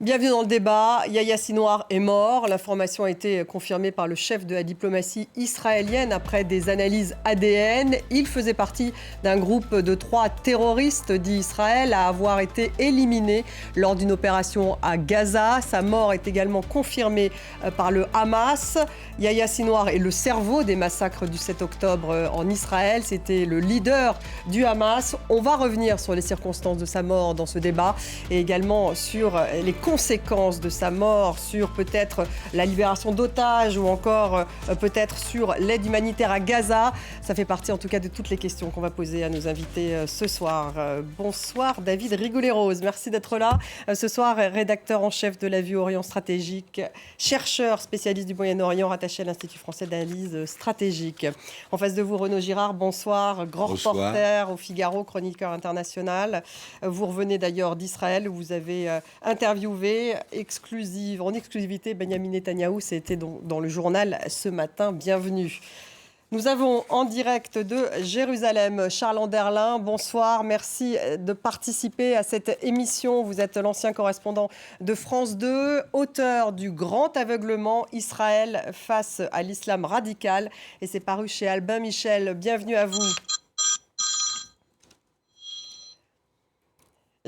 Bienvenue dans le débat. Yahya Sinwar est mort. L'information a été confirmée par le chef de la diplomatie israélienne après des analyses ADN. Il faisait partie d'un groupe de 3 terroristes, dit Israël, à avoir été éliminé lors d'une opération à Gaza. Sa mort est également confirmée par le Hamas. Yahya Sinwar est le cerveau des massacres du 7 octobre en Israël. C'était le leader du Hamas. On va revenir sur les circonstances de sa mort dans ce débat et également sur les conséquences de sa mort, sur peut-être la libération d'otages ou encore peut-être sur l'aide humanitaire à Gaza. Ça fait partie en tout cas de toutes les questions qu'on va poser à nos invités ce soir. Bonsoir David Rigoulet-Rose, merci d'être là. Ce soir, rédacteur en chef de La Vue Orient Stratégique, chercheur spécialiste du Moyen-Orient rattaché à l'Institut français d'analyse stratégique. En face de vous, Renaud Girard, bonsoir, grand reporter au Figaro, chroniqueur international. Vous revenez d'ailleurs d'Israël où vous avez interviewé en exclusivité Benyamin Netanyahou. C'était dans le journal ce matin. Bienvenue. Nous avons en direct de Jérusalem Charles Anderlin. Bonsoir, merci de participer à cette émission. Vous êtes l'ancien correspondant de France 2, auteur du Grand Aveuglement, Israël face à l'islam radical. Et c'est paru chez Albin Michel. Bienvenue à vous.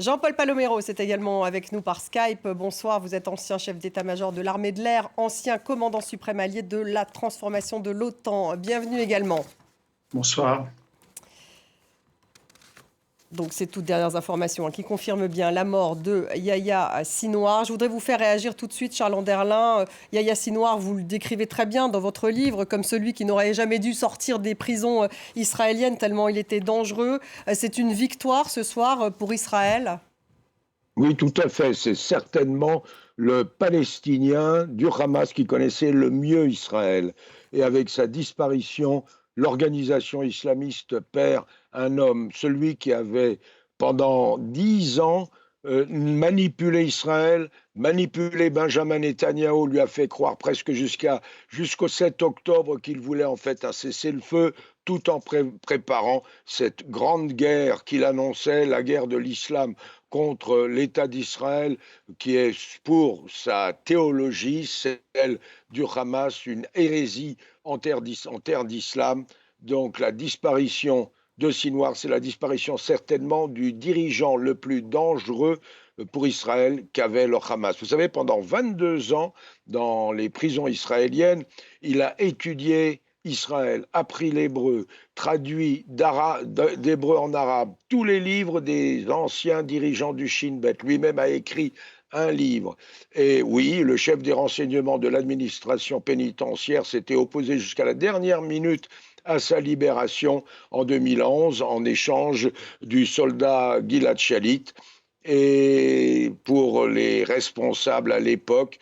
Jean-Paul Palomero, c'est également avec nous par Skype. Bonsoir, vous êtes ancien chef d'état-major de l'armée de l'air, ancien commandant suprême allié de la transformation de l'OTAN. Bienvenue également. Bonsoir. Donc, ces toutes dernières informations qui confirment bien la mort de Yahya Sinwar. Je voudrais vous faire réagir tout de suite, Charles Anderlin. Yahya Sinwar, vous le décrivez très bien dans votre livre comme celui qui n'aurait jamais dû sortir des prisons israéliennes tellement il était dangereux. C'est une victoire ce soir pour Israël? Oui, tout à fait. C'est certainement le Palestinien du Hamas qui connaissait le mieux Israël. Et avec sa disparition, l'organisation islamiste perd un homme, celui qui avait pendant 10 ans manipulé Israël, manipulé Benjamin Netanyahou, lui a fait croire presque jusqu'au 7 octobre qu'il voulait en fait un cessez-le-feu, tout en préparant cette grande guerre qu'il annonçait, la guerre de l'islam contre l'État d'Israël, qui est pour sa théologie, celle du Hamas, une hérésie en terre d'islam. Donc la disparition de Sinwar, c'est la disparition certainement du dirigeant le plus dangereux pour Israël qu'avait le Hamas. Vous savez, pendant 22 ans, dans les prisons israéliennes, il a étudié Israël, appris l'hébreu, traduit d'hébreu en arabe, tous les livres des anciens dirigeants du Shin Bet. Lui-même a écrit un livre. Et oui, le chef des renseignements de l'administration pénitentiaire s'était opposé jusqu'à la dernière minute à sa libération en 2011 en échange du soldat Gilad Shalit. Et pour les responsables à l'époque,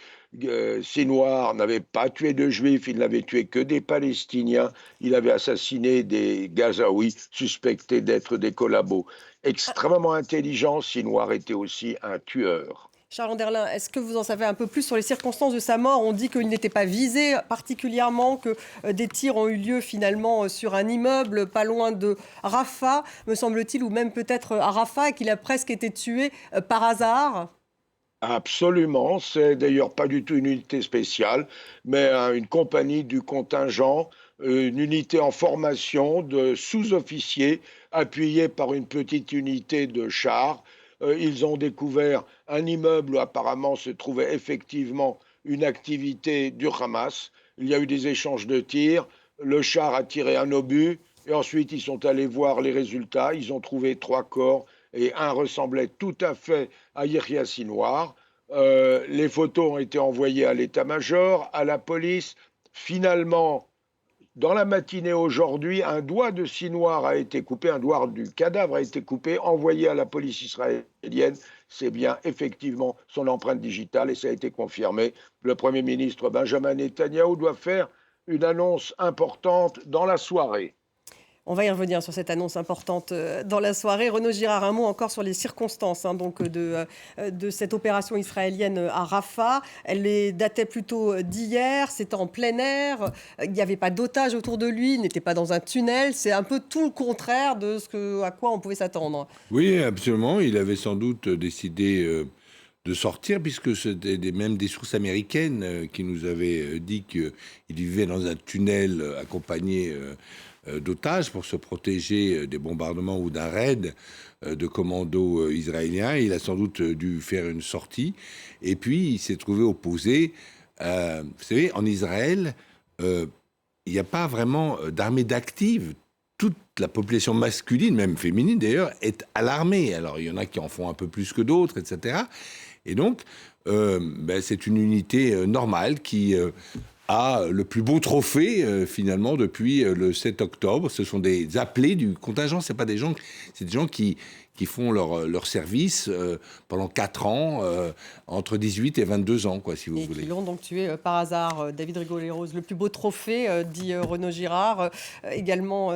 Sinwar n'avait pas tué de juifs, il n'avait tué que des Palestiniens, il avait assassiné des Gazaouis suspectés d'être des collabos. Extrêmement intelligent, Sinwar était aussi un tueur. Charles Anderlin, est-ce que vous en savez un peu plus sur les circonstances de sa mort? On dit qu'il n'était pas visé particulièrement, que des tirs ont eu lieu finalement sur un immeuble pas loin de Rafah, me semble-t-il, ou même peut-être à Rafah, et qu'il a presque été tué par hasard. Absolument, c'est d'ailleurs pas du tout une unité spéciale, mais une compagnie du contingent, une unité en formation de sous-officiers appuyée par une petite unité de chars. Ils ont découvert un immeuble où apparemment se trouvait effectivement une activité du Hamas. Il y a eu des échanges de tirs, le char a tiré un obus et ensuite ils sont allés voir les résultats. Ils ont trouvé 3 corps et un ressemblait tout à fait à Yahya Sinwar. Les photos ont été envoyées à l'état-major, à la police. Finalement, dans la matinée aujourd'hui, un doigt de Sinwar a été coupé, un doigt du cadavre a été coupé, envoyé à la police israélienne. C'est bien effectivement son empreinte digitale et ça a été confirmé. Le Premier ministre Benjamin Netanyahou doit faire une annonce importante dans la soirée. On va y revenir sur cette annonce importante dans la soirée. Renaud Girard, un mot encore sur les circonstances de cette opération israélienne à Rafah. Elle datait plutôt d'hier, c'était en plein air, il n'y avait pas d'otages autour de lui, il n'était pas dans un tunnel. C'est un peu tout le contraire de à quoi on pouvait s'attendre. Oui, absolument. Il avait sans doute décidé sortir, puisque c'était même des sources américaines qui nous avaient dit qu'ils vivaient dans un tunnel accompagné d'otages pour se protéger des bombardements ou d'un raid de commandos israéliens. Il a sans doute dû faire une sortie. Et puis, il s'est trouvé opposé. Vous savez, en Israël, il n'y a pas vraiment d'armée d'active. Toute la population masculine, même féminine d'ailleurs, est à l'armée. Alors, il y en a qui en font un peu plus que d'autres, etc. Et donc, c'est une unité normale qui a le plus beau trophée, finalement, depuis le 7 octobre. Ce sont des appelés du contingent. C'est des gens qui font leur service pendant 4 ans, entre 18 et 22 ans, si vous voulez. Et qui l'ont donc tué par hasard. David Rigoleros, le plus beau trophée, dit Renaud Girard. Également,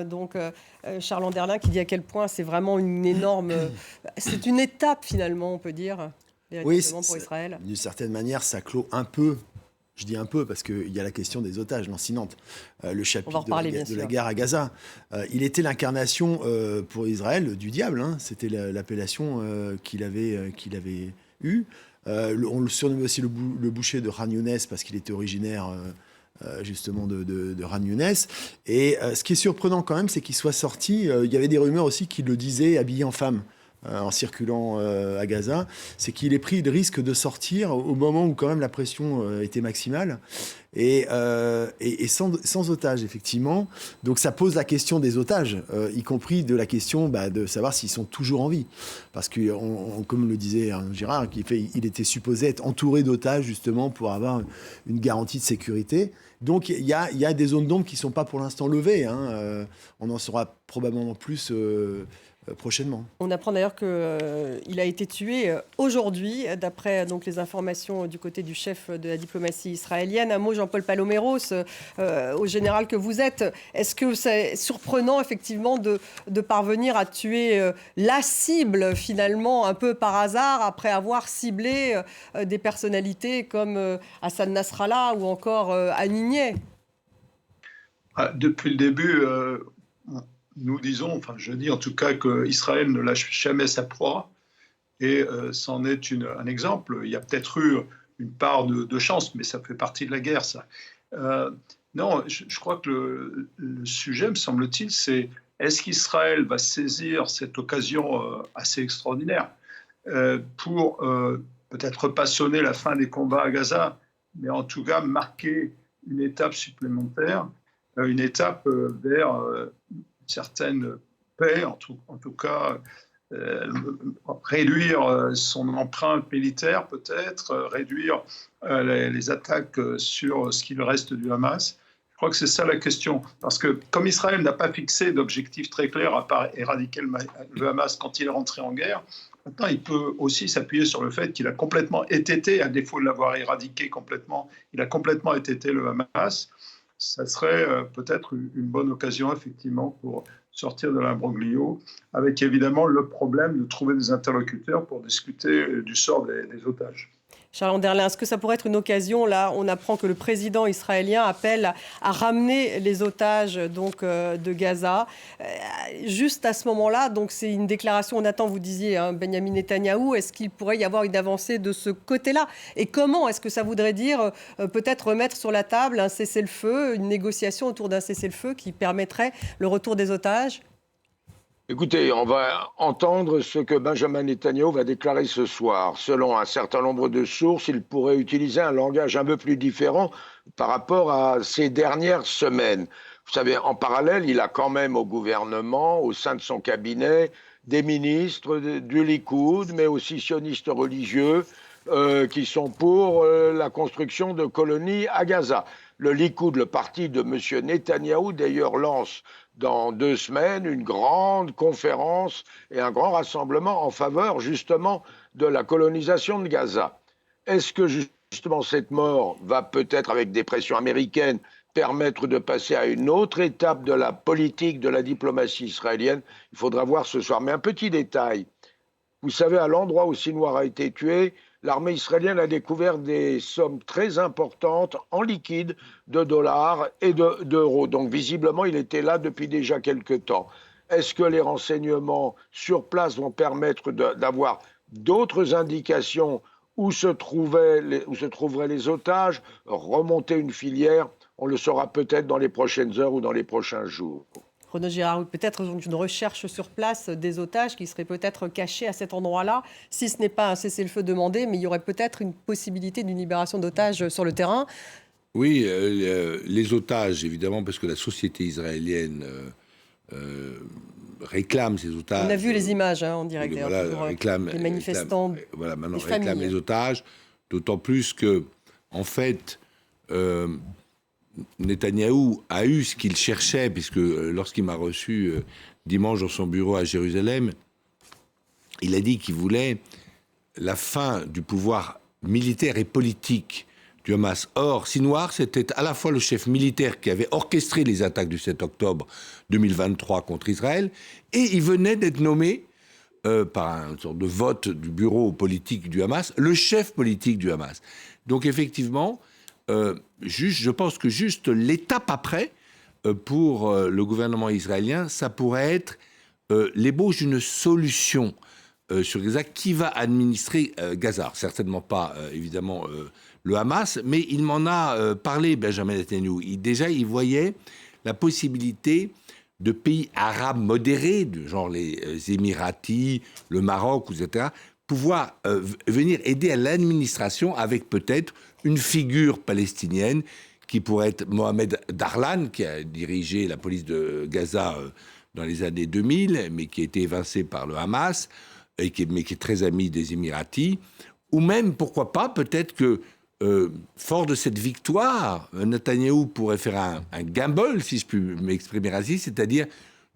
Charles Anderlin, qui dit à quel point c'est vraiment une énorme... c'est une étape, finalement, on peut dire, véritablement, pour Israël. D'une certaine manière, ça clôt un peu... Je dis un peu parce qu'il y a la question des otages lancinantes, le chapitre de la guerre à Gaza. Il était l'incarnation pour Israël du diable, hein. C'était l'appellation qu'il avait eue. On le surnommait aussi le boucher de Khan Younes parce qu'il était originaire justement de Khan Younes. Et ce qui est surprenant quand même, c'est qu'il soit sorti. Il y avait des rumeurs aussi qu'il le disait habillé en femme. En circulant à Gaza, c'est qu'il ait pris le risque de sortir au moment où quand même la pression était maximale et sans otages, effectivement. Donc ça pose la question des otages, y compris de la question de savoir s'ils sont toujours en vie. Parce que, comme le disait Girard, il était supposé être entouré d'otages justement pour avoir une garantie de sécurité. Donc il y a des zones d'ombre qui ne sont pas pour l'instant levées, hein. On en saura probablement plus prochainement. On apprend d'ailleurs qu'il a été tué aujourd'hui, d'après les informations du côté du chef de la diplomatie israélienne. Un mot, Jean-Paul Paloméros, au général que vous êtes. Est-ce que c'est surprenant, effectivement, de parvenir à tuer la cible, finalement, un peu par hasard, après avoir ciblé des personnalités comme Hassan Nasrallah ou encore Haniyeh? Depuis le début... Nous disons, je dis en tout cas qu'Israël ne lâche jamais sa proie et c'en est un exemple. Il y a peut-être eu une part de chance, mais ça fait partie de la guerre, ça. Non, je crois que le sujet, me semble-t-il, c'est est-ce qu'Israël va saisir cette occasion assez extraordinaire pour peut-être pas sonner la fin des combats à Gaza, mais en tout cas marquer une étape supplémentaire, une étape vers... certaine paix, en tout cas, réduire son empreinte militaire peut-être, réduire les attaques sur ce qu'il reste du Hamas. Je crois que c'est ça la question. Parce que comme Israël n'a pas fixé d'objectif très clair à part éradiquer le Hamas quand il est rentré en guerre, maintenant il peut aussi s'appuyer sur le fait qu'il a complètement étêté, à défaut de l'avoir éradiqué complètement, il a complètement étêté le Hamas. Ça serait peut-être une bonne occasion, effectivement, pour sortir de l'imbroglio, avec évidemment le problème de trouver des interlocuteurs pour discuter du sort des otages. Charles Anderlin, est-ce que ça pourrait être une occasion? Là, on apprend que le président israélien appelle à ramener les otages de Gaza. Juste à ce moment-là, donc c'est une déclaration, on attend, vous disiez, Benyamin Netanyahou, est-ce qu'il pourrait y avoir une avancée de ce côté-là? Et comment est-ce que ça voudrait dire peut-être remettre sur la table un cessez-le-feu, une négociation autour d'un cessez-le-feu qui permettrait le retour des otages? Écoutez, on va entendre ce que Benjamin Netanyahou va déclarer ce soir. Selon un certain nombre de sources, il pourrait utiliser un langage un peu plus différent par rapport à ces dernières semaines. Vous savez, en parallèle, il a quand même au gouvernement, au sein de son cabinet, des ministres du Likoud, mais aussi sionistes religieux, qui sont pour la construction de colonies à Gaza. Le Likoud, le parti de M. Netanyahou, d'ailleurs, lance dans 2 semaines une grande conférence et un grand rassemblement en faveur justement de la colonisation de Gaza. Est-ce que justement cette mort va peut-être, avec des pressions américaines, permettre de passer à une autre étape de la politique de la diplomatie israélienne? Il faudra voir ce soir. Mais un petit détail, vous savez, à l'endroit où Sinwar a été tué, l'armée israélienne a découvert des sommes très importantes en liquide de dollars et d'euros. Donc visiblement, il était là depuis déjà quelque temps. Est-ce que les renseignements sur place vont permettre d'avoir d'autres indications où se trouveraient les otages, remonter une filière. On le saura peut-être dans les prochaines heures ou dans les prochains jours. Renaud Girard, peut-être une recherche sur place des otages qui seraient peut-être cachés à cet endroit-là. Si ce n'est pas un cessez-le-feu demandé, mais il y aurait peut-être une possibilité d'une libération d'otages sur le terrain. Oui, les otages, évidemment, parce que la société israélienne réclame ces otages. On a vu les images en direct. Réclame, les manifestants. Maintenant réclame les otages, d'autant plus que, en fait, Netanyahou a eu ce qu'il cherchait, puisque lorsqu'il m'a reçu dimanche dans son bureau à Jérusalem, il a dit qu'il voulait la fin du pouvoir militaire et politique du Hamas. Or, Sinwar, c'était à la fois le chef militaire qui avait orchestré les attaques du 7 octobre 2023 contre Israël, et il venait d'être nommé, par une sorte de vote du bureau politique du Hamas, le chef politique du Hamas. Donc, effectivement, je pense que juste l'étape après, pour le gouvernement israélien, ça pourrait être l'ébauche d'une solution sur Gaza. Qui va administrer Gaza? Certainement pas, évidemment, le Hamas, mais il m'en a parlé, Benjamin Netanyahu. Il voyait la possibilité de pays arabes modérés, de genre les Émiratis, le Maroc, etc., pouvoir venir aider à l'administration avec peut-être une figure palestinienne qui pourrait être Mohamed Darlan, qui a dirigé la police de Gaza dans les années 2000, mais qui a été évincé par le Hamas, mais qui est très ami des Émiratis, ou même, pourquoi pas, peut-être que, fort de cette victoire, Netanyahou pourrait faire un gamble, si je puis m'exprimer ainsi, c'est-à-dire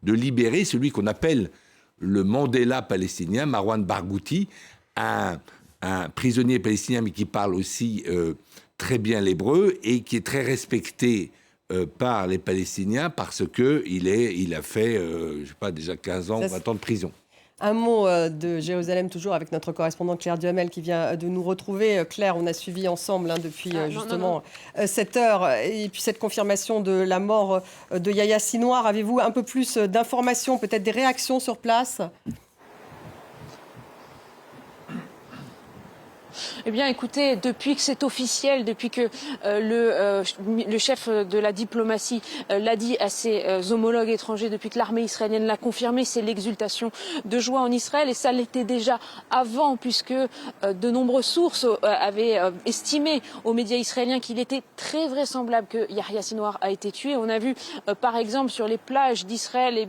de libérer celui qu'on appelle le Mandela palestinien, Marwan Barghouti, un prisonnier palestinien, mais qui parle aussi très bien l'hébreu et qui est très respecté par les Palestiniens parce qu'il a fait, je ne sais pas, déjà 15 ans ou 20 ans de prison. Un mot de Jérusalem, toujours avec notre correspondante Claire Duhamel qui vient de nous retrouver. Claire, on a suivi ensemble depuis cette heure et puis cette confirmation de la mort de Yahya Sinwar. Avez-vous un peu plus d'informations, peut-être des réactions sur place ? Eh bien, écoutez, depuis que c'est officiel, depuis que le chef de la diplomatie l'a dit à ses homologues étrangers, depuis que l'armée israélienne l'a confirmé, c'est l'exultation de joie en Israël. Et ça l'était déjà avant, puisque de nombreuses sources avaient estimé aux médias israéliens qu'il était très vraisemblable que Yahya Sinwar a été tué. On a vu, par exemple, sur les plages d'Israël,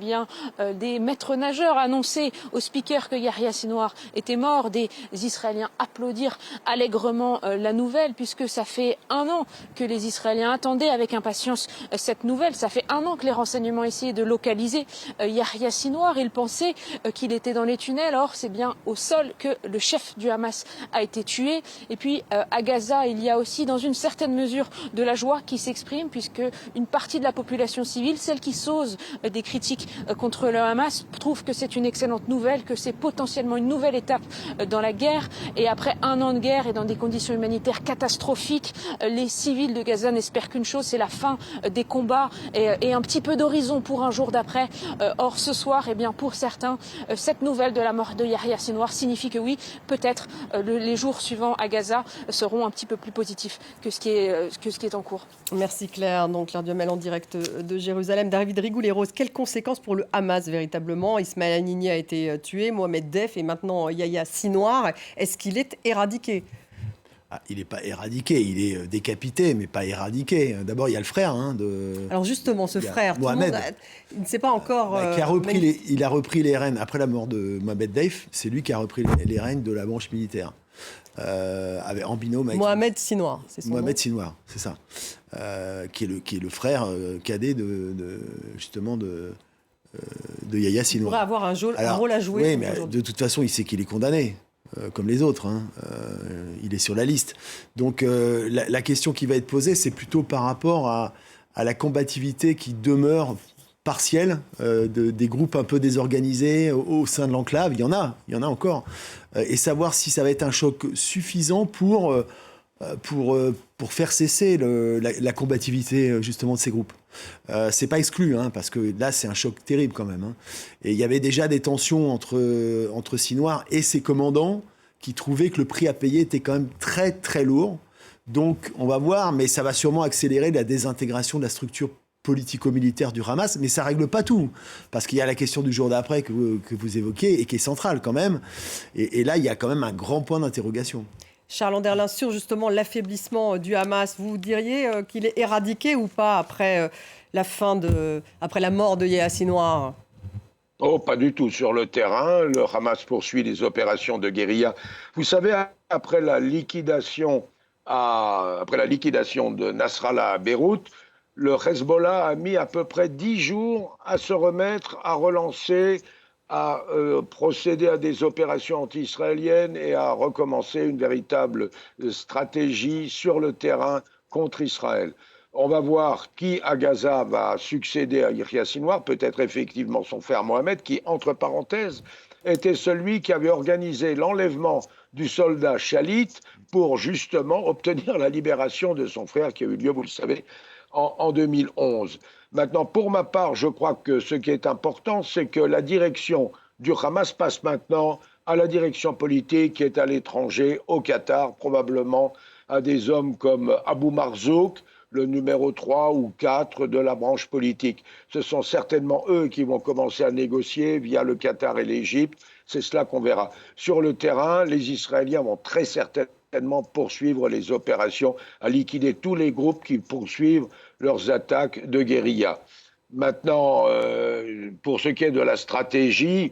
des maîtres nageurs annoncer aux speakers que Yahya Sinwar était mort, des Israéliens applaudir allègrement la nouvelle, puisque ça fait 1 an que les Israéliens attendaient avec impatience cette nouvelle. Ça fait 1 an que les renseignements essayaient de localiser Yahya Sinwar. Ils pensaient qu'il était dans les tunnels. Or, c'est bien au sol que le chef du Hamas a été tué. Et puis, à Gaza, il y a aussi, dans une certaine mesure, de la joie qui s'exprime, puisque une partie de la population civile, celle qui s'ose des critiques contre le Hamas, trouve que c'est une excellente nouvelle, que c'est potentiellement une nouvelle étape dans la guerre. Et après 1 an de guerre et dans des conditions humanitaires catastrophiques, les civils de Gaza n'espèrent qu'une chose, c'est la fin des combats et un petit peu d'horizon pour un jour d'après. Or, ce soir, pour certains, cette nouvelle de la mort de Yahya Sinwar signifie que oui, peut-être les jours suivants à Gaza seront un petit peu plus positifs que ce qui est en cours. Merci Claire. Donc Claire Duhamel en direct de Jérusalem. David Rigoulet-Rose, quelles conséquences pour le Hamas véritablement? Ismaël Haniyeh a été tué, Mohamed Def et maintenant Yahya Sinwar. Est-ce qu'il est éradiqué? Il n'est pas éradiqué, il est décapité, mais pas éradiqué. D'abord, il y a le frère Alors justement, ce frère, Mohamed, il ne sait pas encore... il a repris les rênes, après la mort de Mohamed Deif, c'est lui qui a repris les rênes de la branche militaire. En binôme avec... Mohamed Sinwar, c'est son Mohamed nom. Sinwar, c'est ça. Qui est le frère cadet de Yahya Sinwar. Il pourrait avoir un rôle à jouer. Oui, mais de toute façon, il sait qu'il est condamné. Comme les autres, il est sur la liste. Donc la question qui va être posée, c'est plutôt par rapport à la combativité qui demeure partielle des groupes un peu désorganisés au sein de l'enclave. Il y en a encore. Et savoir si ça va être un choc suffisant pour faire cesser la combativité justement de ces groupes. C'est pas exclu, parce que là c'est un choc terrible quand même. Et il y avait déjà des tensions entre Sinwar et ses commandants qui trouvaient que le prix à payer était quand même très, très lourd. Donc, on va voir, mais ça va sûrement accélérer la désintégration de la structure politico-militaire du Hamas, mais ça ne règle pas tout, parce qu'il y a la question du jour d'après que vous évoquez, et qui est centrale quand même. Et là, il y a quand même un grand point d'interrogation. Charles Anderlin, sur justement l'affaiblissement du Hamas, vous diriez qu'il est éradiqué ou pas après après la mort de Yahya Sinwar ? Oh, pas du tout. Sur le terrain, le Hamas poursuit les opérations de guérilla. Vous savez, après la liquidation de Nasrallah à Beyrouth, le Hezbollah a mis à peu près 10 jours à se remettre, à relancer, à procéder à des opérations anti-israéliennes et à recommencer une véritable stratégie sur le terrain contre Israël. On va voir qui à Gaza va succéder à Yahya Sinwar, peut-être effectivement son frère Mohamed, qui, entre parenthèses, était celui qui avait organisé l'enlèvement du soldat Shalit pour justement obtenir la libération de son frère qui a eu lieu, vous le savez, en 2011. Maintenant, pour ma part, je crois que ce qui est important, c'est que la direction du Hamas passe maintenant à la direction politique qui est à l'étranger, au Qatar, probablement à des hommes comme Abou Marzouk, le numéro 3 ou 4 de la branche politique. Ce sont certainement eux qui vont commencer à négocier via le Qatar et l'Égypte. C'est cela qu'on verra. Sur le terrain, les Israéliens vont très certainement poursuivre les opérations, à liquider tous les groupes qui poursuivent leurs attaques de guérilla. Maintenant, pour ce qui est de la stratégie,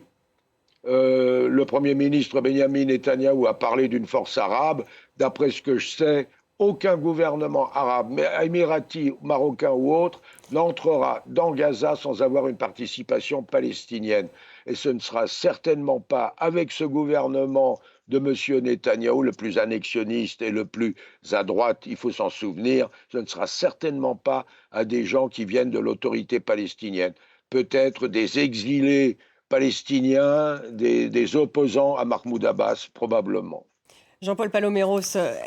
le Premier ministre Benjamin Netanyahou a parlé d'une force arabe. D'après ce que je sais, aucun gouvernement arabe, mais émirati, marocain ou autre, n'entrera dans Gaza sans avoir une participation palestinienne. Et ce ne sera certainement pas avec ce gouvernement de M. Netanyahou, le plus annexionniste et le plus à droite, il faut s'en souvenir, ce ne sera certainement pas à des gens qui viennent de l'autorité palestinienne. Peut-être des exilés palestiniens, des opposants à Mahmoud Abbas, probablement. Jean-Paul Paloméros,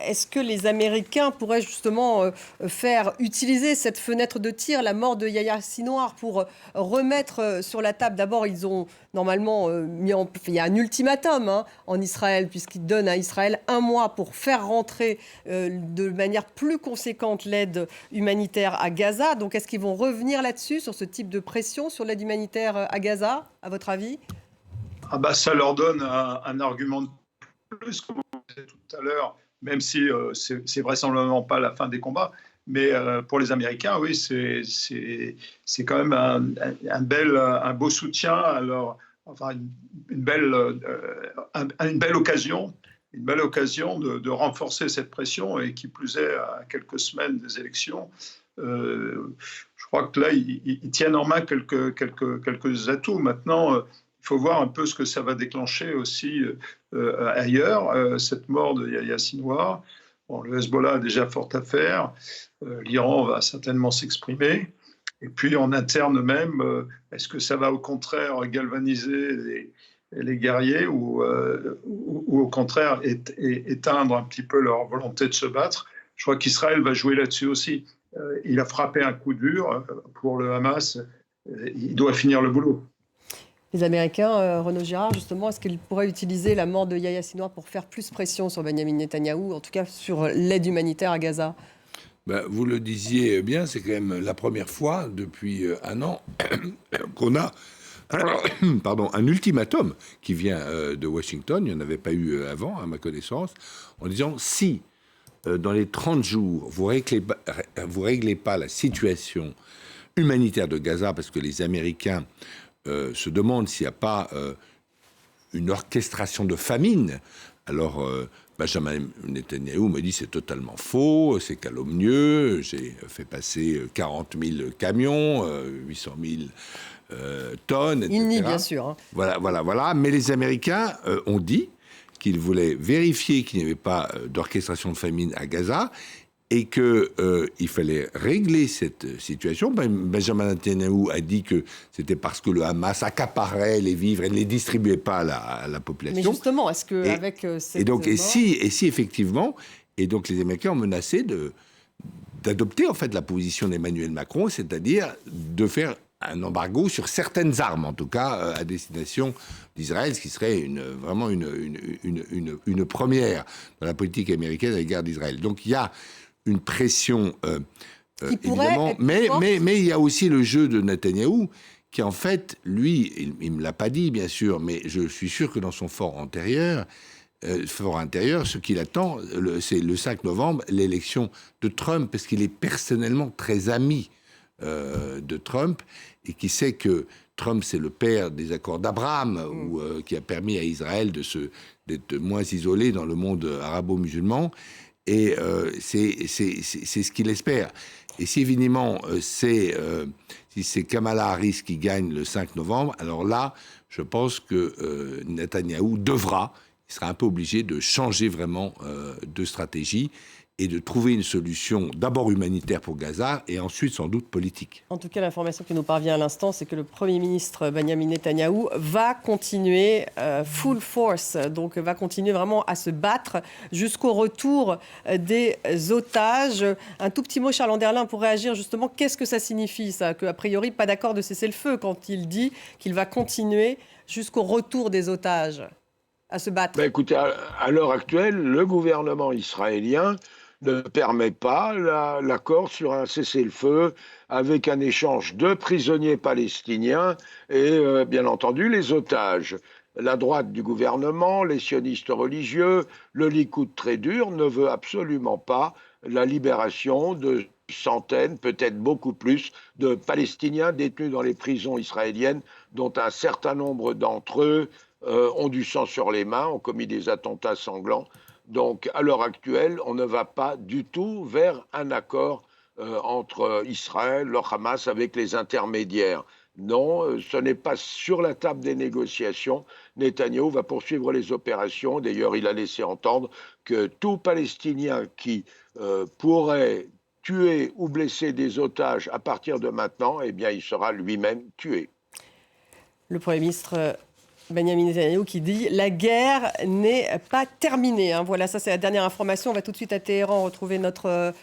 est-ce que les Américains pourraient justement faire utiliser cette fenêtre de tir, la mort de Yahya Sinwar, pour remettre sur la table? D'abord, ils ont normalement il y a un ultimatum en Israël, puisqu'ils donnent à Israël 1 mois pour faire rentrer de manière plus conséquente l'aide humanitaire à Gaza. Donc, est-ce qu'ils vont revenir là-dessus, sur ce type de pression sur l'aide humanitaire à Gaza, à votre avis? Ça leur donne un argument de plus, comme on disait tout à l'heure, même si c'est vraisemblablement pas la fin des combats, mais pour les Américains, oui, c'est quand même un beau soutien, une belle occasion de renforcer cette pression, et qui plus est à quelques semaines des élections. Je crois que là, ils tiennent en main quelques atouts. Maintenant, il faut voir un peu ce que ça va déclencher aussi ailleurs, cette mort de Yahya Sinwar. Bon, le Hezbollah a déjà fort à faire, l'Iran va certainement s'exprimer, et puis en interne même, est-ce que ça va au contraire galvaniser les guerriers ou au contraire éteindre un petit peu leur volonté de se battre? Je crois qu'Israël va jouer là-dessus aussi. Il a frappé un coup dur pour le Hamas, il doit finir le boulot. Les Américains, Renaud Girard, justement, est-ce qu'ils pourraient utiliser la mort de Yahya Sinwar pour faire plus pression sur Benjamin Netanyahou, en tout cas sur l'aide humanitaire à Gaza? Vous le disiez bien, c'est quand même la première fois depuis 1 an qu'on a un ultimatum qui vient de Washington. Il n'y en avait pas eu avant, à ma connaissance, en disant si dans les 30 jours, vous réglez pas la situation humanitaire de Gaza, parce que les Américains se demandent s'il n'y a pas une orchestration de famine. Alors, Benjamin Netanyahou me dit c'est totalement faux, c'est calomnieux, j'ai fait passer 40 000 camions, 800 000 tonnes, etc. Il nie, bien sûr. Voilà. Mais les Américains ont dit qu'ils voulaient vérifier qu'il n'y avait pas d'orchestration de famine à Gaza, et qu'il fallait régler cette situation. Benjamin Netanyahou a dit que c'était parce que le Hamas accaparait les vivres et ne les distribuait pas à la population. Mais justement, est-ce qu'avec cette mort... Et si effectivement, et donc les Américains ont menacé d'adopter en fait la position d'Emmanuel Macron, c'est-à-dire de faire un embargo sur certaines armes, en tout cas, à destination d'Israël, ce qui serait vraiment une première dans la politique américaine à l'égard d'Israël. Donc il y a une pression, évidemment, mais il y a aussi le jeu de Netanyahou, qui en fait, lui, il ne me l'a pas dit, bien sûr, mais je suis sûr que dans son fort intérieur, ce qu'il attend, c'est le 5 novembre, l'élection de Trump, parce qu'il est personnellement très ami de Trump, et qui sait que Trump, c'est le père des accords d'Abraham, qui a permis à Israël d'être moins isolé dans le monde arabo-musulman, et c'est ce qu'il espère. Et si évidemment si c'est Kamala Harris qui gagne le 5 novembre, alors là, je pense que Netanyahou il sera un peu obligé de changer vraiment de stratégie et de trouver une solution d'abord humanitaire pour Gaza et ensuite sans doute politique. En tout cas, l'information qui nous parvient à l'instant, c'est que le Premier ministre Benjamin Netanyahou va continuer full force, donc va continuer vraiment à se battre jusqu'au retour des otages. Un tout petit mot, Charles Anderlin, pour réagir justement. Qu'est-ce que ça signifie, ça, qu'a priori pas d'accord de cesser le feu quand il dit qu'il va continuer jusqu'au retour des otages à se battre? Écoutez, à l'heure actuelle, le gouvernement israélien ne permet pas l'accord sur un cessez-le-feu avec un échange de prisonniers palestiniens et, bien entendu, les otages. La droite du gouvernement, les sionistes religieux, le Likoud très dur ne veut absolument pas la libération de centaines, peut-être beaucoup plus, de Palestiniens détenus dans les prisons israéliennes, dont un certain nombre d'entre eux ont du sang sur les mains, ont commis des attentats sanglants. Donc, à l'heure actuelle, on ne va pas du tout vers un accord entre Israël, le Hamas, avec les intermédiaires. Non, ce n'est pas sur la table des négociations. Netanyahou va poursuivre les opérations. D'ailleurs, il a laissé entendre que tout Palestinien qui pourrait tuer ou blesser des otages à partir de maintenant, eh bien, il sera lui-même tué. Le Premier ministre Benjamin Netanyahou qui dit « La guerre n'est pas terminée ». Voilà, ça c'est la dernière information. On va tout de suite à Téhéran retrouver notre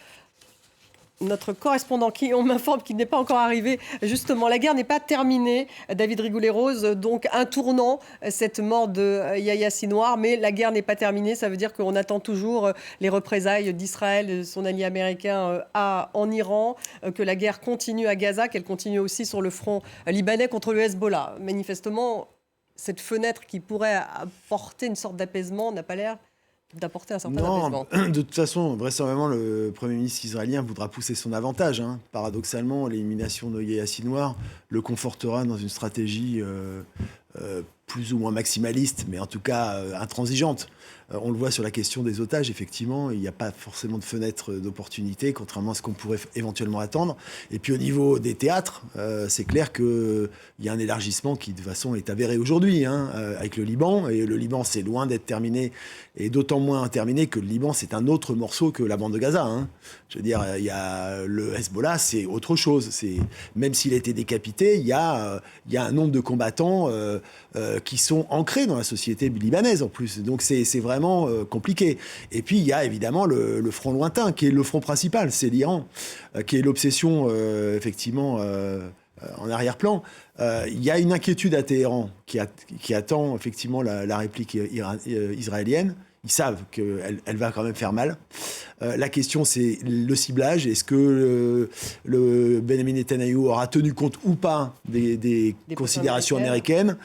correspondant qui, on m'informe qu'il n'est pas encore arrivé. Justement, la guerre n'est pas terminée. David Rigoulet-Rose, donc un tournant, cette mort de Yahya Sinwar, mais la guerre n'est pas terminée. Ça veut dire qu'on attend toujours les représailles d'Israël, de son allié américain en Iran, que la guerre continue à Gaza, qu'elle continue aussi sur le front libanais contre le Hezbollah. Manifestement, cette fenêtre qui pourrait apporter une sorte d'apaisement n'a pas l'air d'apporter un certain apaisement. De toute façon, vraisemblablement, le Premier ministre israélien voudra pousser son avantage. Paradoxalement, l'élimination de Yahya Sinwar le confortera dans une stratégie plus ou moins maximaliste, mais en tout cas intransigeante. On le voit sur la question des otages, effectivement, il n'y a pas forcément de fenêtre d'opportunité, contrairement à ce qu'on pourrait éventuellement attendre. Et puis au niveau des théâtres, c'est clair qu'il y a un élargissement qui, de toute façon, est avéré aujourd'hui, avec le Liban. Et le Liban, c'est loin d'être terminé, et d'autant moins terminé que le Liban, c'est un autre morceau que la bande de Gaza. Je veux dire, il y a le Hezbollah, c'est autre chose. Même s'il a été décapité, il y a un nombre de combattants qui sont ancrés dans la société libanaise, en plus. Donc c'est vraiment compliqué. Et puis, il y a évidemment le front lointain, qui est le front principal, c'est l'Iran, qui est l'obsession, effectivement, en arrière-plan. Il y a une inquiétude à Téhéran qui attend, effectivement, la réplique israélienne. Ils savent qu'elle va quand même faire mal. La question, c'est le ciblage. Est-ce que le Benjamin Netanyahou aura tenu compte ou pas des considérations américaines ?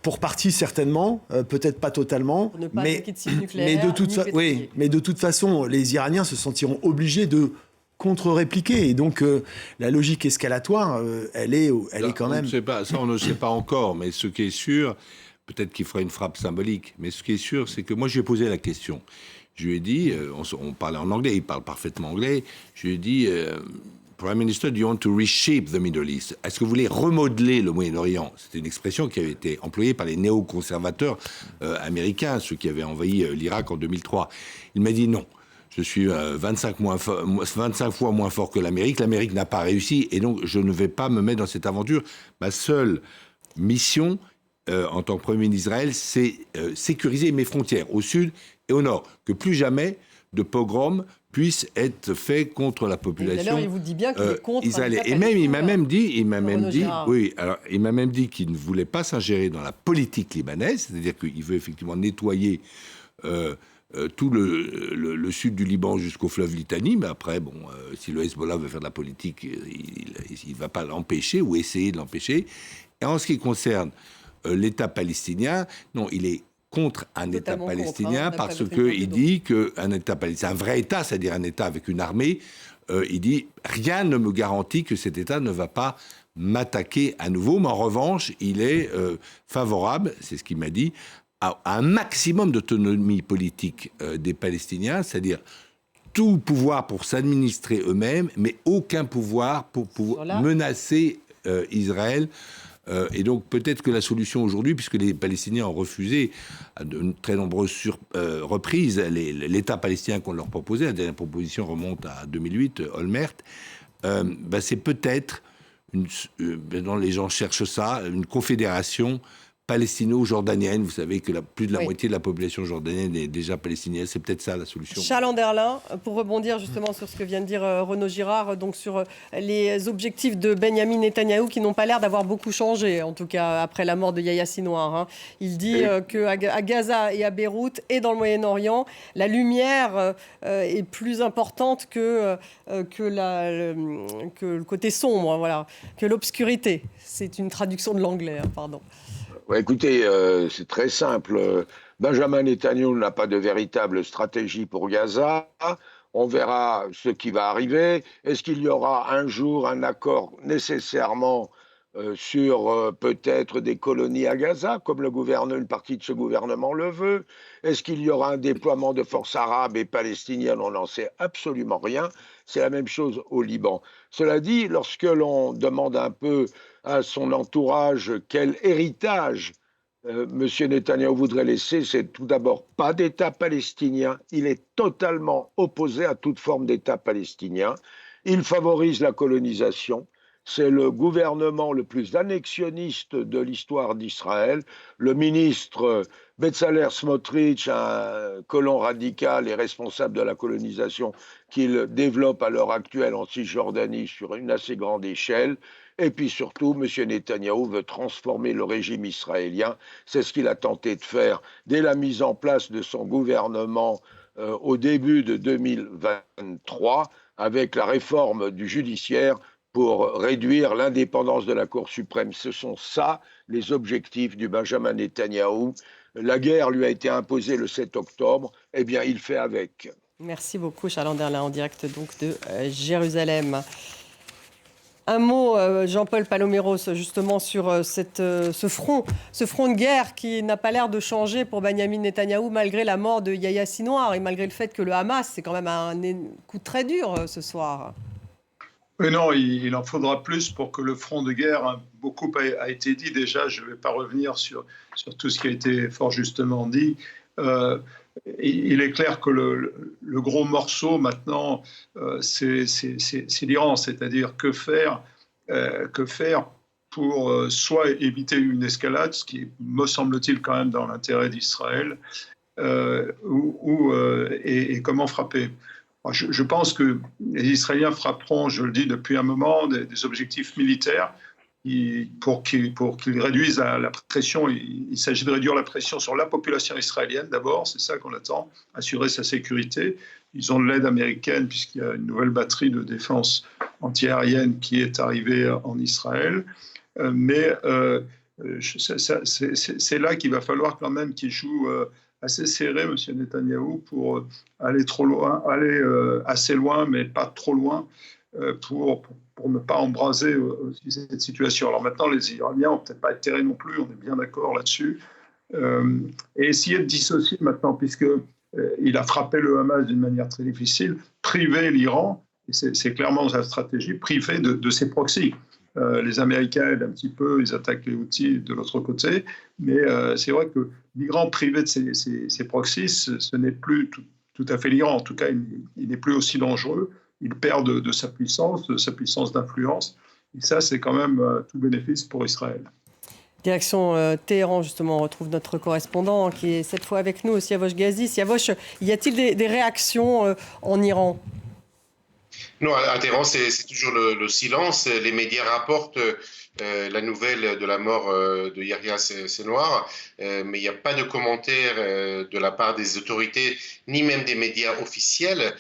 Pour partie, certainement, peut-être pas totalement, mais de toute façon, les Iraniens se sentiront obligés de contre-répliquer. Et donc, la logique escalatoire, elle est quand même... On ne sait pas encore, mais ce qui est sûr, peut-être qu'il fera une frappe symbolique, mais ce qui est sûr, c'est que moi, je lui ai posé la question. Je lui ai dit, on parlait en anglais, il parle parfaitement anglais, je lui ai dit... Prime Minister, do you want to reshape the Middle East? Est-ce que vous voulez remodeler le Moyen-Orient? C'était une expression qui avait été employée par les néoconservateurs américains, ceux qui avaient envahi l'Irak en 2003. Il m'a dit non. Je suis 25 fois moins fort que l'Amérique. L'Amérique n'a pas réussi et donc je ne vais pas me mettre dans cette aventure. Ma seule mission en tant que Premier ministre d'Israël, c'est sécuriser mes frontières au sud et au nord. Que plus jamais de pogroms puisse être fait contre la population. D'ailleurs, il vous dit bien qu'il est contre israélienne. Et même, il m'a même dit, oui, alors il m'a même dit qu'il ne voulait pas s'ingérer dans la politique libanaise, c'est-à-dire qu'il veut effectivement nettoyer tout le sud du Liban jusqu'au fleuve Litani, mais après, bon, si le Hezbollah veut faire de la politique, il ne va pas l'empêcher ou essayer de l'empêcher. Et en ce qui concerne l'État palestinien, non, il est contre un État palestinien parce qu'il dit qu'un État palestinien, un vrai État, c'est-à-dire un État avec une armée, il dit « rien ne me garantit que cet État ne va pas m'attaquer à nouveau », mais en revanche, il est favorable, c'est ce qu'il m'a dit, à un maximum d'autonomie politique des Palestiniens, c'est-à-dire tout pouvoir pour s'administrer eux-mêmes, mais aucun pouvoir pour menacer Israël. Et donc peut-être que la solution aujourd'hui, puisque les Palestiniens ont refusé à de très nombreuses reprises l'État palestinien qu'on leur proposait, la dernière proposition remonte à 2008, Olmert, c'est peut-être, maintenant les gens cherchent ça, une confédération palestino-jordanienne. Vous savez que plus de la moitié de la population jordanienne est déjà palestinienne. C'est peut-être ça la solution. Charles Anderlin, pour rebondir justement sur ce que vient de dire Renaud Girard, donc sur les objectifs de Benyamin Netanyahou qui n'ont pas l'air d'avoir beaucoup changé, en tout cas après la mort de Yahya Sinwar. Il dit qu'à Gaza et à Beyrouth et dans le Moyen-Orient, la lumière est plus importante que le côté sombre, voilà, que l'obscurité. C'est une traduction de l'anglais, pardon. Ouais, écoutez, c'est très simple. Benjamin Netanyahou n'a pas de véritable stratégie pour Gaza. On verra ce qui va arriver. Est-ce qu'il y aura un jour un accord nécessairement sur peut-être des colonies à Gaza, comme une partie de ce gouvernement le veut? Est-ce qu'il y aura un déploiement de forces arabes et palestiniennes? On n'en sait absolument rien. C'est la même chose au Liban. Cela dit, lorsque l'on demande un peu à son entourage quel héritage M. Netanyahou voudrait laisser, c'est tout d'abord pas d'État palestinien. Il est totalement opposé à toute forme d'État palestinien. Il favorise la colonisation. C'est le gouvernement le plus annexionniste de l'histoire d'Israël. Le ministre Bezalel Smotrich, un colon radical et responsable de la colonisation qu'il développe à l'heure actuelle en Cisjordanie sur une assez grande échelle. Et puis surtout, M. Netanyahou veut transformer le régime israélien. C'est ce qu'il a tenté de faire dès la mise en place de son gouvernement au début de 2023, avec la réforme du judiciaire pour réduire l'indépendance de la Cour suprême. Ce sont ça les objectifs du Benjamin Netanyahou. La guerre lui a été imposée le 7 octobre. Eh bien, il fait avec. Merci beaucoup, Charles Anderlin, en direct donc de Jérusalem. Un mot, Jean-Paul Paloméros, justement sur ce front de guerre qui n'a pas l'air de changer pour Benyamin Netanyahou malgré la mort de Yahya Sinwar et malgré le fait que le Hamas, c'est quand même un coup très dur ce soir. Oui, non, il en faudra plus pour que le front de guerre, beaucoup a été dit déjà, je ne vais pas revenir sur tout ce qui a été fort justement dit. Il est clair que le gros morceau maintenant, c'est l'Iran, c'est-à-dire que faire pour soit éviter une escalade, ce qui me semble-t-il quand même dans l'intérêt d'Israël, et comment frapper. Je pense que les Israéliens frapperont, je le dis depuis un moment, des objectifs militaires pour qu'ils réduisent la pression. Il s'agit de réduire la pression sur la population israélienne d'abord, c'est ça qu'on attend, assurer sa sécurité. Ils ont de l'aide américaine puisqu'il y a une nouvelle batterie de défense antiaérienne qui est arrivée en Israël. Mais c'est là qu'il va falloir quand même qu'ils jouent assez serré, M. Netanyahou, pour aller trop loin, assez loin, mais pas trop loin, pour ne pas embraser aussi cette situation. Alors maintenant, les Iraniens n'ont peut-être pas intérêt non plus, on est bien d'accord là-dessus, et essayer de dissocier maintenant, puisqu'il a frappé le Hamas d'une manière très difficile, priver l'Iran, et c'est clairement sa stratégie, priver de ses proxys. Les Américains aident un petit peu, ils attaquent les Houthis de l'autre côté, mais c'est vrai que l'Iran privé de ses proxys, ce n'est plus tout à fait l'Iran. En tout cas, il n'est plus aussi dangereux. Il perd de sa puissance d'influence. Et ça, c'est quand même tout bénéfice pour Israël. Direction Téhéran, justement, on retrouve notre correspondant qui est cette fois avec nous, Siavosh Ghazi. Siavosh, y a-t-il des réactions en Iran ? Non, à Téhéran, c'est toujours le silence. Les médias rapportent la nouvelle de la mort de Yahya Senwar, mais il n'y a pas de commentaires de la part des autorités, ni même des médias officiels.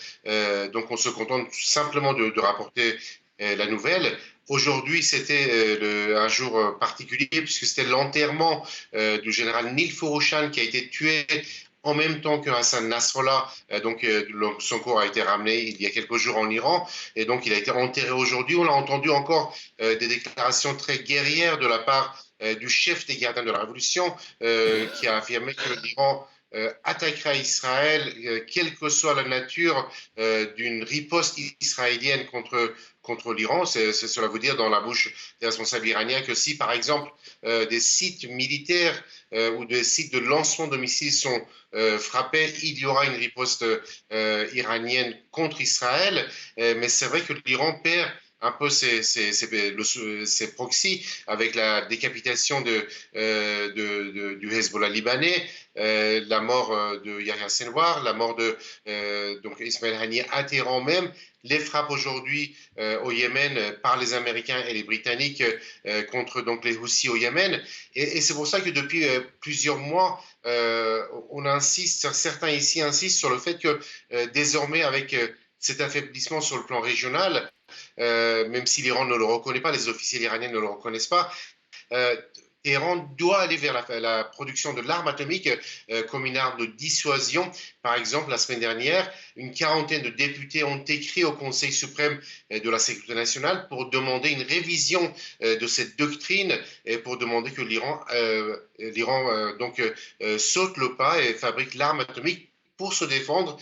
Donc on se contente simplement de rapporter la nouvelle. Aujourd'hui, c'était un jour particulier puisque c'était l'enterrement du général Nil Foroushan qui a été tué en même temps que Hassan Nasrallah. Donc son corps a été ramené il y a quelques jours en Iran et donc il a été enterré aujourd'hui. On a entendu encore des déclarations très guerrières de la part du chef des gardiens de la Révolution qui a affirmé que l'Iran attaquera Israël, quelle que soit la nature d'une riposte israélienne contre l'Iran. Cela veut dire dans la bouche des responsables iraniens que si, par exemple, des sites militaires ou des sites de lancement de missiles sont frappés, il y aura une riposte iranienne contre Israël. Mais c'est vrai que l'Iran perd un peu ses proxys avec la décapitation du Hezbollah libanais, la mort de Yahya Senwar, la mort de donc Ismaël Haniyeh à Téhéran même, les frappes aujourd'hui au Yémen par les Américains et les Britanniques contre donc les Houthis au Yémen. Et c'est pour ça que depuis plusieurs mois, on insiste, certains ici insistent sur le fait que désormais avec cet affaiblissement sur le plan régional, même si l'Iran ne le reconnaît pas, les officiels iraniens ne le reconnaissent pas, Téhéran doit aller vers la production de l'arme atomique comme une arme de dissuasion. Par exemple, la semaine dernière, une quarantaine de députés ont écrit au Conseil suprême de la sécurité nationale pour demander une révision de cette doctrine et pour demander que l'Iran saute le pas et fabrique l'arme atomique pour se défendre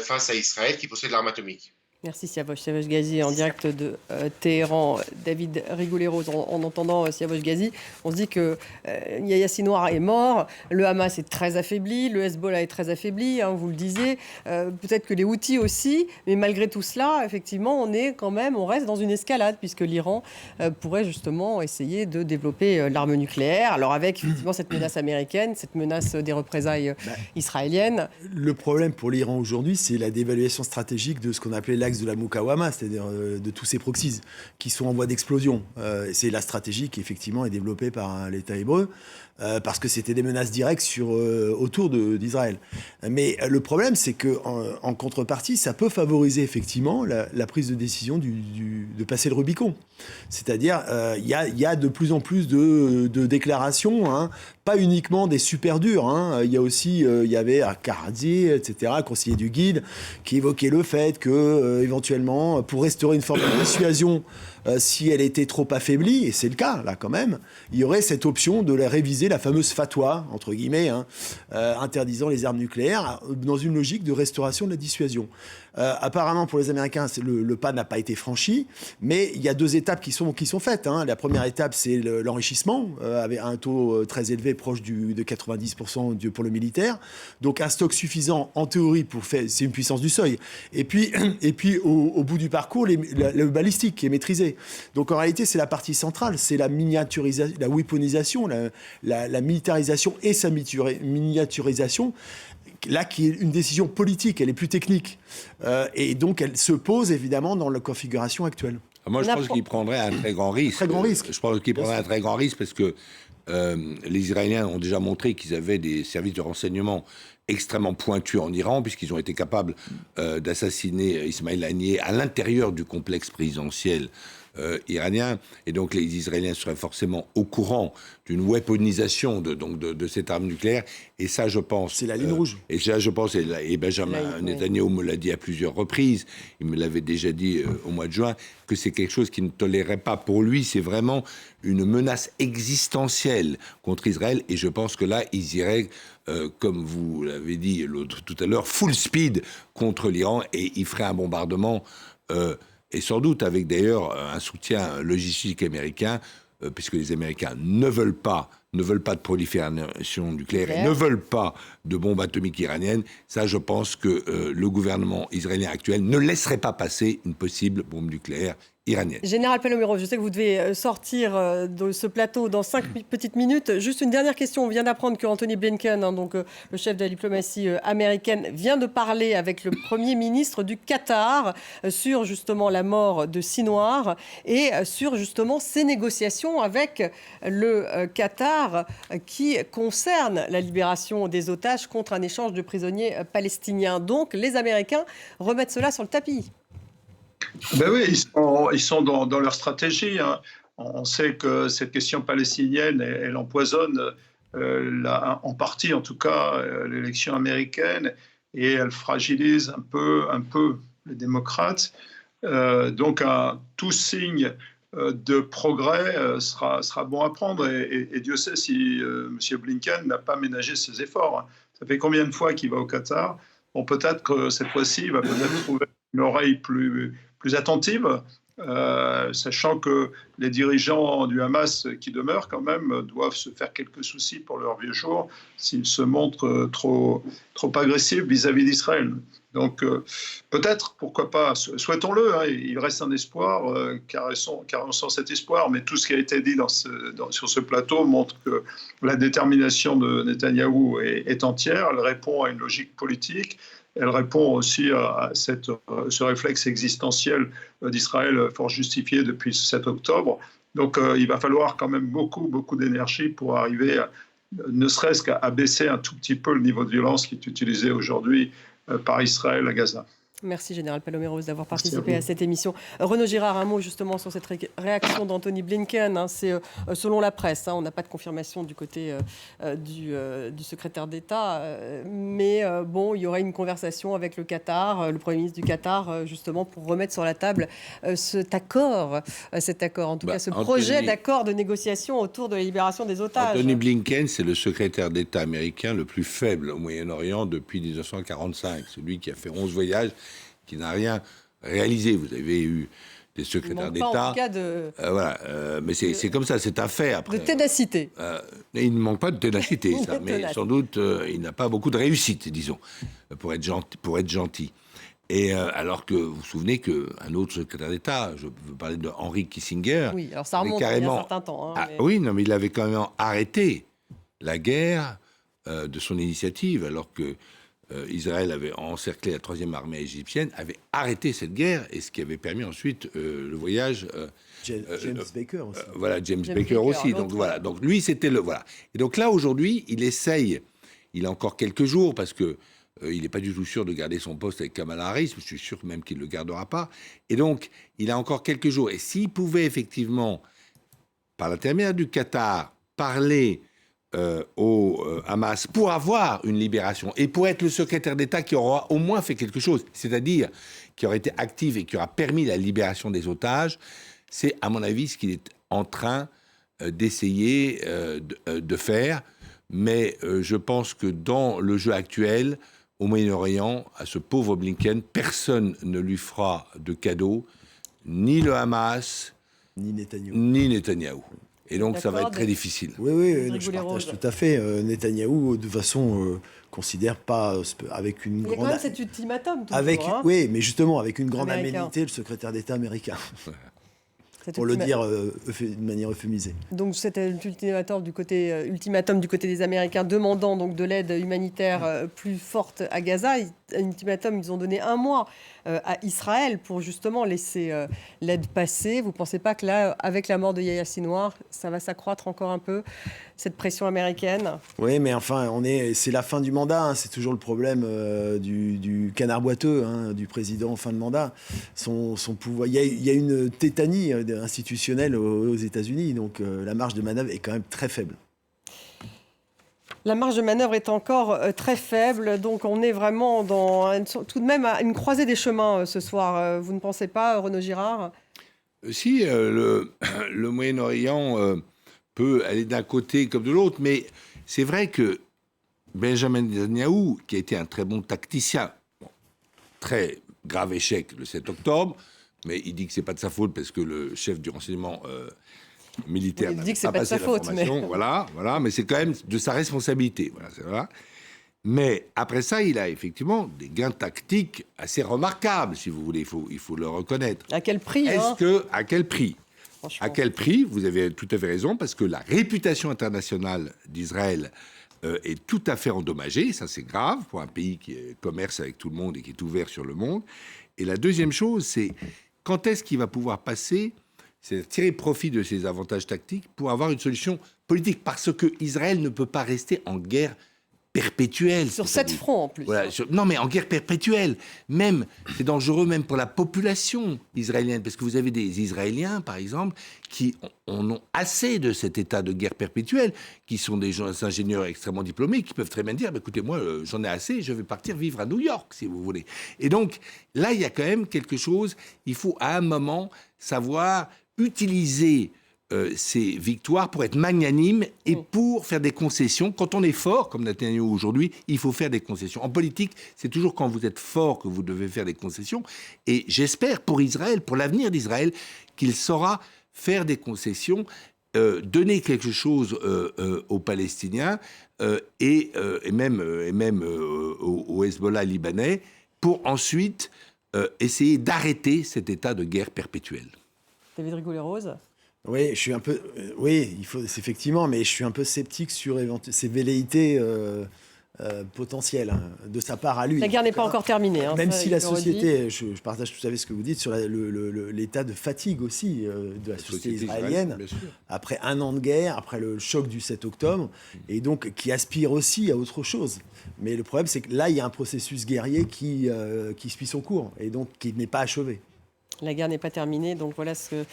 face à Israël qui possède l'arme atomique. Merci Siavosh Ghazi en direct de Téhéran. David Rigoulet-Rose, en entendant Siavosh Ghazi, on se dit que Yahya Sinwar est mort, le Hamas est très affaibli, le Hezbollah est très affaibli, vous le disiez, peut-être que les Houthis aussi, mais malgré tout cela, effectivement, on reste dans une escalade puisque l'Iran pourrait justement essayer de développer l'arme nucléaire. Alors avec effectivement cette menace américaine, cette menace des représailles israéliennes. Le problème pour l'Iran aujourd'hui, c'est la dévaluation stratégique de ce qu'on appelait l'axe de la Mukawama, c'est-à-dire de tous ces proxies qui sont en voie d'explosion. C'est la stratégie qui effectivement est développée par l'État hébreu parce que c'était des menaces directes autour d'Israël. Mais le problème, c'est qu'en contrepartie, ça peut favoriser effectivement la prise de décision de passer le Rubicon. C'est-à-dire, il y a de plus en plus de déclarations, pas uniquement des super durs. Il y a aussi, il y avait Karadi, etc., conseiller du guide, qui évoquait le fait que, éventuellement, pour restaurer une forme de dissuasion, si elle était trop affaiblie, et c'est le cas là quand même, il y aurait cette option de réviser la fameuse fatwa, entre guillemets, interdisant les armes nucléaires, dans une logique de restauration de la dissuasion. Apparemment, pour les Américains, le pas n'a pas été franchi, mais il y a deux étapes qui sont faites. La première étape, c'est l'enrichissement, avec un taux très élevé, proche de 90% pour le militaire. Donc un stock suffisant, en théorie, c'est une puissance du seuil. Et puis au bout du parcours, le balistique qui est maîtrisé. Donc en réalité, c'est la partie centrale, c'est la miniaturisation, la weaponisation, la militarisation et sa miniaturisation. Là, qui est une décision politique, elle est plus technique. Et donc, elle se pose évidemment dans la configuration actuelle. Moi, je pense qu'il prendrait un très grand risque. Très grand risque. Je pense qu'il prendrait un très grand risque parce que les Israéliens ont déjà montré qu'ils avaient des services de renseignement extrêmement pointus en Iran, puisqu'ils ont été capables d'assassiner Ismaël Haniyeh à l'intérieur du complexe présidentiel iranien. Et donc, les Israéliens seraient forcément au courant d'une weaponisation de cette arme nucléaire. Et ça, je pense... C'est la ligne rouge. Et ça, je pense, et Benjamin Netanyahu me l'a dit à plusieurs reprises, il me l'avait déjà dit au mois de juin, que c'est quelque chose qu'il ne tolérerait pas. Pour lui, c'est vraiment une menace existentielle contre Israël. Et je pense que là, ils iraient, comme vous l'avez dit tout à l'heure, full speed contre l'Iran, et ils feraient un bombardement... et sans doute avec d'ailleurs un soutien logistique américain, puisque les Américains ne veulent pas ne veulent pas de prolifération nucléaire et ne veulent pas de bombes atomiques iraniennes. Ça, je pense que le gouvernement israélien actuel ne laisserait pas passer une possible bombe nucléaire iranienne. Général Palomero, je sais que vous devez sortir de ce plateau dans 5 petites minutes. Juste une dernière question. On vient d'apprendre que Anthony Blinken, donc le chef de la diplomatie américaine, vient de parler avec le Premier ministre du Qatar sur justement la mort de Sinwar et sur justement ces négociations avec le Qatar qui concernent la libération des otages contre un échange de prisonniers palestiniens. Donc les Américains remettent cela sur le tapis. Ben oui, ils sont dans leur stratégie. Hein. On sait que cette question palestinienne, elle empoisonne en partie, en tout cas, l'élection américaine et elle fragilise un peu les démocrates. Donc, tout signe de progrès sera bon à prendre. Et Dieu sait si M. Blinken n'a pas ménagé ses efforts. Hein. Ça fait combien de fois qu'il va au Qatar? Bon, peut-être que cette fois-ci, il va peut-être trouver une oreille plus attentive, sachant que les dirigeants du Hamas qui demeurent quand même doivent se faire quelques soucis pour leur vieux jour s'ils se montrent trop agressifs vis-à-vis d'Israël. Donc peut-être, pourquoi pas, souhaitons-le, hein, il reste un espoir, caressons cet espoir, mais tout ce qui a été dit sur ce plateau montre que la détermination de Netanyahou est entière, elle répond à une logique politique. Elle répond aussi à ce réflexe existentiel d'Israël fort justifié depuis le 7 octobre. Donc il va falloir quand même beaucoup d'énergie pour arriver, ne serait-ce qu'à baisser un tout petit peu le niveau de violence qui est utilisé aujourd'hui par Israël à Gaza. Merci Général Palomero d'avoir participé à cette émission. Renaud Girard, un mot justement sur cette réaction d'Anthony Blinken. Hein, c'est selon la presse, hein, on n'a pas de confirmation du côté du secrétaire d'État, mais bon, il y aurait une conversation avec le Qatar, le Premier ministre du Qatar, justement pour remettre sur la table cet accord, en tout cas ce projet d'accord de négociation autour de la libération des otages. Anthony Blinken, c'est le secrétaire d'État américain le plus faible au Moyen-Orient depuis 1945, celui qui a fait 11 voyages, qui n'a rien réalisé. Vous avez eu des secrétaires d'État. En tout cas mais c'est comme ça, c'est un fait. Après. De ténacité. Il ne manque pas de ténacité, ça, mais sans doute, il n'a pas beaucoup de réussite, disons, pour être gentil. Et alors que vous vous souvenez qu'un autre secrétaire d'État, je veux parler de Henry Kissinger... Oui, alors ça remonte il y a un certain temps. Hein, Oui, non, mais il avait quand même arrêté la guerre de son initiative, alors que Israël avait encerclé la 3e armée égyptienne, avait arrêté cette guerre, et ce qui avait permis ensuite le voyage... James Baker aussi. James Baker aussi. Donc voilà. Donc lui, c'était le... Voilà. Et donc là, aujourd'hui, il a encore quelques jours, parce que il n'est pas du tout sûr de garder son poste avec Kamala Harris, je suis sûr même qu'il ne le gardera pas. Et donc, il a encore quelques jours. Et s'il pouvait effectivement, par l'intermédiaire du Qatar, parler au Hamas pour avoir une libération et pour être le secrétaire d'État qui aura au moins fait quelque chose, c'est-à-dire qui aurait été actif et qui aura permis la libération des otages, c'est à mon avis ce qu'il est en train d'essayer de faire. Mais je pense que dans le jeu actuel, au Moyen-Orient, à ce pauvre Blinken, personne ne lui fera de cadeau, ni le Hamas, ni Netanyahou. Et donc, ça va être très difficile. Oui, je partage tout à fait. Netanyahou, de façon, considère pas avec une grande... Il y a quand même cet ultimatum, toujours, Oui, mais justement, avec une grande aménité, le secrétaire d'État américain. Pour le dire de manière euphémisée. Donc cet ultimatum du côté des Américains demandant donc de l'aide humanitaire plus forte à Gaza. Un ultimatum, ils ont donné 1 mois à Israël pour justement laisser l'aide passer. Vous ne pensez pas que là, avec la mort de Yahya Sinwar, ça va s'accroître encore un peu, cette pression américaine? Oui, mais enfin, c'est la fin du mandat. Hein. C'est toujours le problème du canard boiteux, hein, du président en fin de mandat. Son pouvoir, il y a une tétanie institutionnelle aux États-Unis, donc la marge de manœuvre est quand même très faible. La marge de manœuvre est encore très faible, donc on est vraiment tout de même à une croisée des chemins ce soir. Vous ne pensez pas, Renaud Girard? Si, le Moyen-Orient peut aller d'un côté comme de l'autre, mais c'est vrai que Benjamin Netanyahou, qui a été un très bon tacticien, très grave échec le 7 octobre, mais il dit que c'est pas de sa faute parce que le chef du renseignement militaire. Il dit que c'est pas de sa faute, mais voilà, mais c'est quand même de sa responsabilité. Voilà. Mais après ça, il a effectivement des gains tactiques assez remarquables, si vous voulez. Il faut le reconnaître. À quel prix À quel prix ? À quel prix ? Vous avez tout à fait raison, parce que la réputation internationale d'Israël est tout à fait endommagée. Ça, c'est grave pour un pays qui commerce avec tout le monde et qui est ouvert sur le monde. Et la deuxième chose, c'est quand est-ce qu'il va pouvoir passer, c'est tirer profit de ses avantages tactiques pour avoir une solution politique, parce que Israël ne peut pas rester en guerre perpétuelle. Sur 7 fronts en plus. Voilà, non, mais en guerre perpétuelle. Même, c'est dangereux même pour la population israélienne, parce que vous avez des Israéliens, par exemple, qui en ont assez de cet état de guerre perpétuelle, qui sont des ingénieurs extrêmement diplômés, qui peuvent très bien dire, écoutez, moi, j'en ai assez, je vais partir vivre à New York, si vous voulez. Et donc, là, il y a quand même quelque chose, il faut à un moment savoir utiliser ces victoires pour être magnanime et pour faire des concessions. Quand on est fort, comme Netanyahou aujourd'hui, il faut faire des concessions. En politique, c'est toujours quand vous êtes fort que vous devez faire des concessions. Et j'espère pour Israël, pour l'avenir d'Israël, qu'il saura faire des concessions, donner quelque chose aux Palestiniens et même au Hezbollah libanais, pour ensuite essayer d'arrêter cet état de guerre perpétuelle. David Rigoulet-Rose. Oui, je suis un peu. Oui, il faut effectivement, mais je suis un peu sceptique sur ces velléités potentielles de sa part à lui. La guerre n'est pas encore terminée. Même si la société, je partage tout à fait ce que vous dites sur l'état de fatigue aussi de la société israélienne après un an de guerre, après le choc du 7 octobre, et donc qui aspire aussi à autre chose. Mais le problème, c'est que là, il y a un processus guerrier qui suit son cours et donc qui n'est pas achevé. La guerre n'est pas terminée, donc voilà ce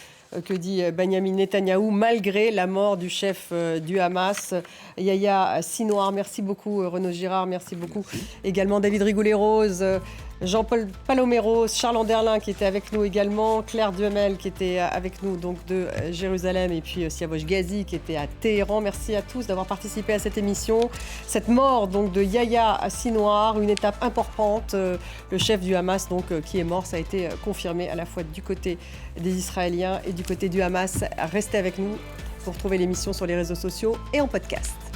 que dit Benyamin Netanyahou, malgré la mort du chef du Hamas, Yahya Sinwar. Merci beaucoup Renaud Girard, merci beaucoup également David Rigoulet-Rose, Jean-Paul Paloméros, Charles Anderlin qui était avec nous également, Claire Duhamel qui était avec nous donc de Jérusalem, et puis Siavosh Ghazi qui était à Téhéran. Merci à tous d'avoir participé à cette émission. Cette mort donc de Yahya Sinwar, une étape importante. Le chef du Hamas donc qui est mort, ça a été confirmé à la fois du côté des Israéliens et du côté du Hamas. Restez avec nous pour trouver l'émission sur les réseaux sociaux et en podcast.